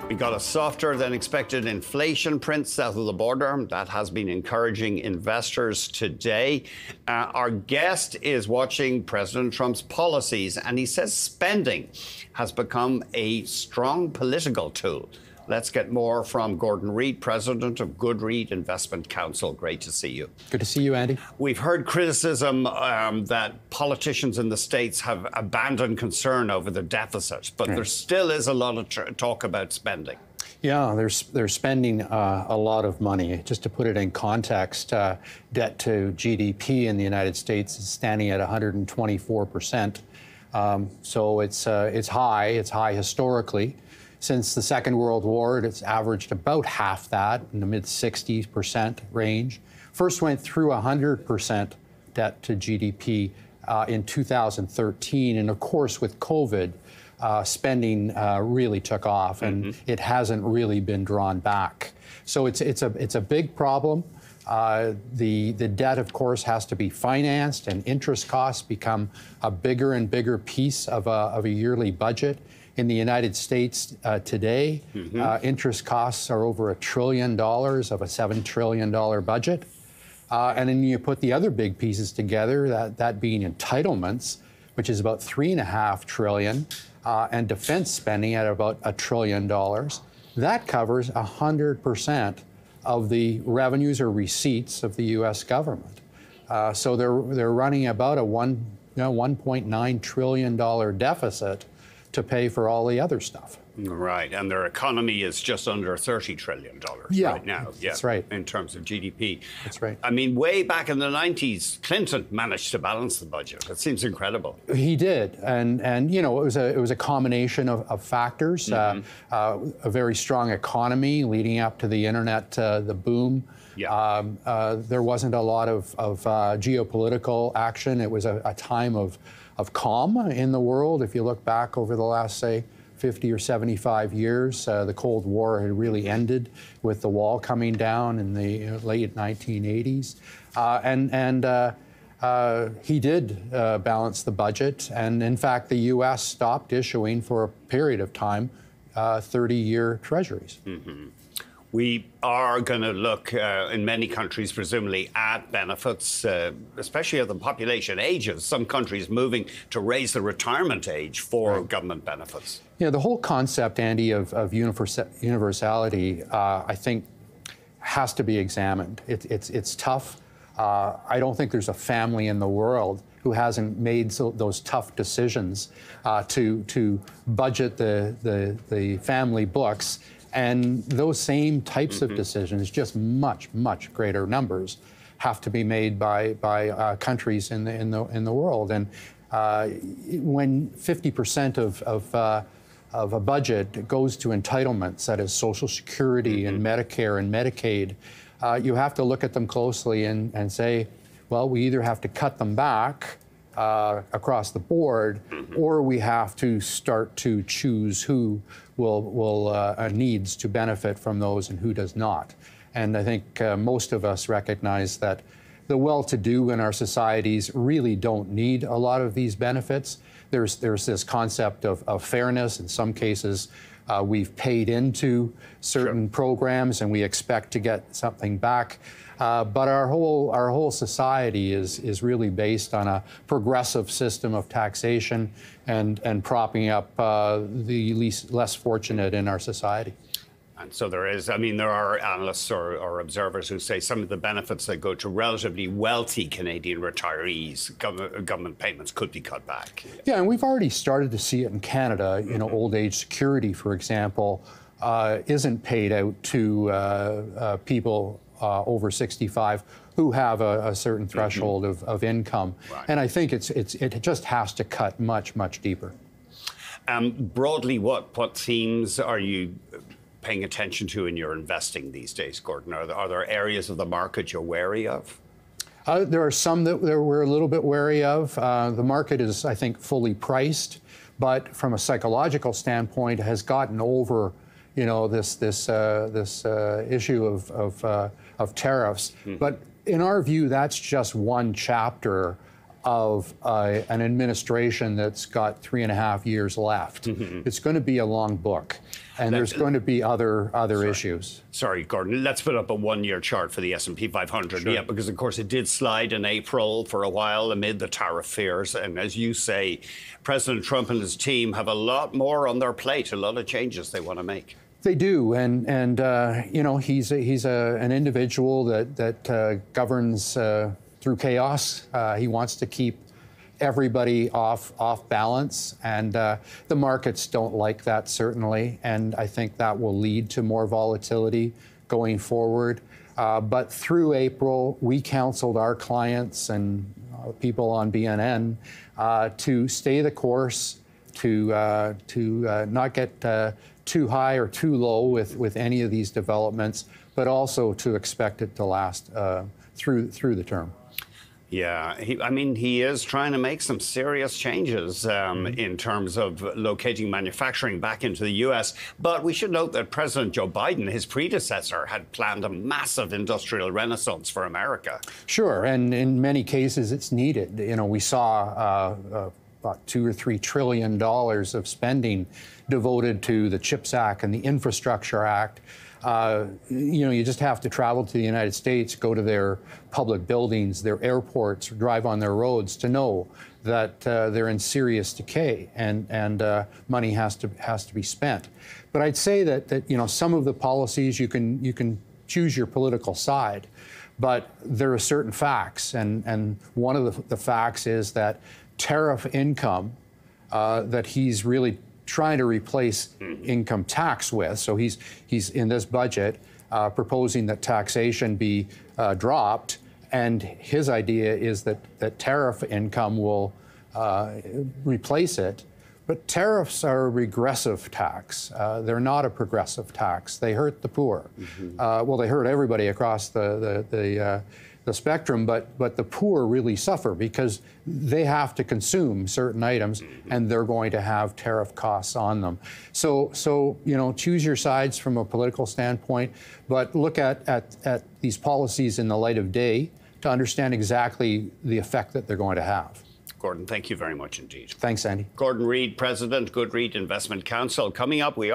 We got a softer than expected inflation print south of the border. That has been encouraging investors today. Our guest is watching President Trump's policies, and he says spending has become a strong political tool. Let's get more from Gordon Reid, president of Goodread Investment Counsel. Great to see you. Good to see you, Andy. We've heard criticism that politicians in the States have abandoned concern over the deficit, but there still is a lot of talk about spending. Yeah, they're spending a lot of money. Just to put it in context, debt to GDP in the United States is standing at 124%. So it's high. It's high historically. Since the Second World War, it's averaged about half that, in the mid-60% range. First went through 100% debt to GDP in 2013. And of course, with COVID, spending really took off, and it hasn't really been drawn back. So it's a big problem. The debt, of course, has to be financed, and interest costs become a bigger and bigger piece of a yearly budget. In the United States today, interest costs are over $1 trillion of a $7 trillion budget. And then you put the other big pieces together, that being entitlements, which is about $3.5 trillion, and defense spending at about $1 trillion. That covers 100% of the revenues or receipts of the U.S. government. So they're running about a $1.9 trillion deficit to pay for all the other stuff. Right, and their economy is just under $30 trillion right now. Yeah, that's right. In terms of GDP. That's right. I mean, way back in the 90s, Clinton managed to balance the budget. It seems incredible. He did, and you know, it was a combination of factors. A very strong economy leading up to the internet, the boom. Yeah. There wasn't a lot of geopolitical action. It was a time of calm in the world. If you look back over the last, say, 50 or 75 years, the Cold War had really ended with the wall coming down in the late 1980s. He did balance the budget. And in fact, the U.S. stopped issuing for a period of time 30-year treasuries. We are going to look in many countries, presumably, at benefits, especially as the population ages. Some countries moving to raise the retirement age for government benefits. Yeah, the whole concept, Andy, of universality, I think, has to be examined. It's tough. I don't think there's a family in the world who hasn't made those tough decisions to budget the family books. And those same types of decisions, just much, much greater numbers, have to be made by countries in the world. And when 50% of a budget goes to entitlements, that is Social Security and Medicare and Medicaid, you have to look at them closely and say, well, we either have to cut them back across the board, or we have to start to choose who needs to benefit from those and who does not. And I think most of us recognize that the well-to-do in our societies really don't need a lot of these benefits. There's this concept of fairness. In some cases, we've paid into certain programs and we expect to get something back. But our whole society is really based on a progressive system of taxation and propping up the less fortunate in our society. And so there are analysts or observers who say some of the benefits that go to relatively wealthy Canadian retirees, government payments could be cut back. Yeah, and we've already started to see it in Canada. You know, old age security, for example, isn't paid out to people over 65 who have a certain threshold of income. Right. And I think it just has to cut much, much deeper. Broadly, what themes are you paying attention to in your investing these days, Gordon? Are there areas of the market you're wary of? There are some that we're a little bit wary of. The market is, I think, fully priced, but from a psychological standpoint, has gotten over, you know, this issue of tariffs. But in our view, that's just one chapter of an administration that's got 3.5 years left. It's going to be a long book, and there's going to be other issues. Sorry, Gordon. Let's put up a one-year chart for the S&P 500. Sure. Yeah, because of course it did slide in April for a while amid the tariff fears. And as you say, President Trump and his team have a lot more on their plate, a lot of changes they want to make. They do, and you know, he's an individual that governs through chaos. He wants to keep everybody off balance, and the markets don't like that, certainly, and I think that will lead to more volatility going forward. But through April, we counseled our clients and people on BNN to stay the course, to not get too high or too low with any of these developments, but also to expect it to last through the term. Yeah, he is trying to make some serious changes in terms of locating manufacturing back into the U.S. But we should note that President Joe Biden, his predecessor, had planned a massive industrial renaissance for America. Sure, and in many cases it's needed. You know, we saw about $2 or $3 trillion of spending devoted to the CHIPS Act and the Infrastructure Act. You know, you just have to travel to the United States, go to their public buildings, their airports, drive on their roads to know that they're in serious decay, and money has to be spent. But I'd say that you know, some of the policies you can choose your political side, but there are certain facts, and one of the facts is that tariff income that he's really trying to replace income tax with. So he's in this budget proposing that taxation be dropped, and his idea is that tariff income will replace it. But tariffs are a regressive tax. They're not a progressive tax. They hurt the poor. Well, they hurt everybody across the spectrum, but the poor really suffer because they have to consume certain items, and they're going to have tariff costs on them. So you know, choose your sides from a political standpoint, but look at these policies in the light of day to understand exactly the effect that they're going to have. Gordon, thank you very much indeed. Thanks, Andy. Gordon Reid, President, Goodread Investment Counsel. Coming up, we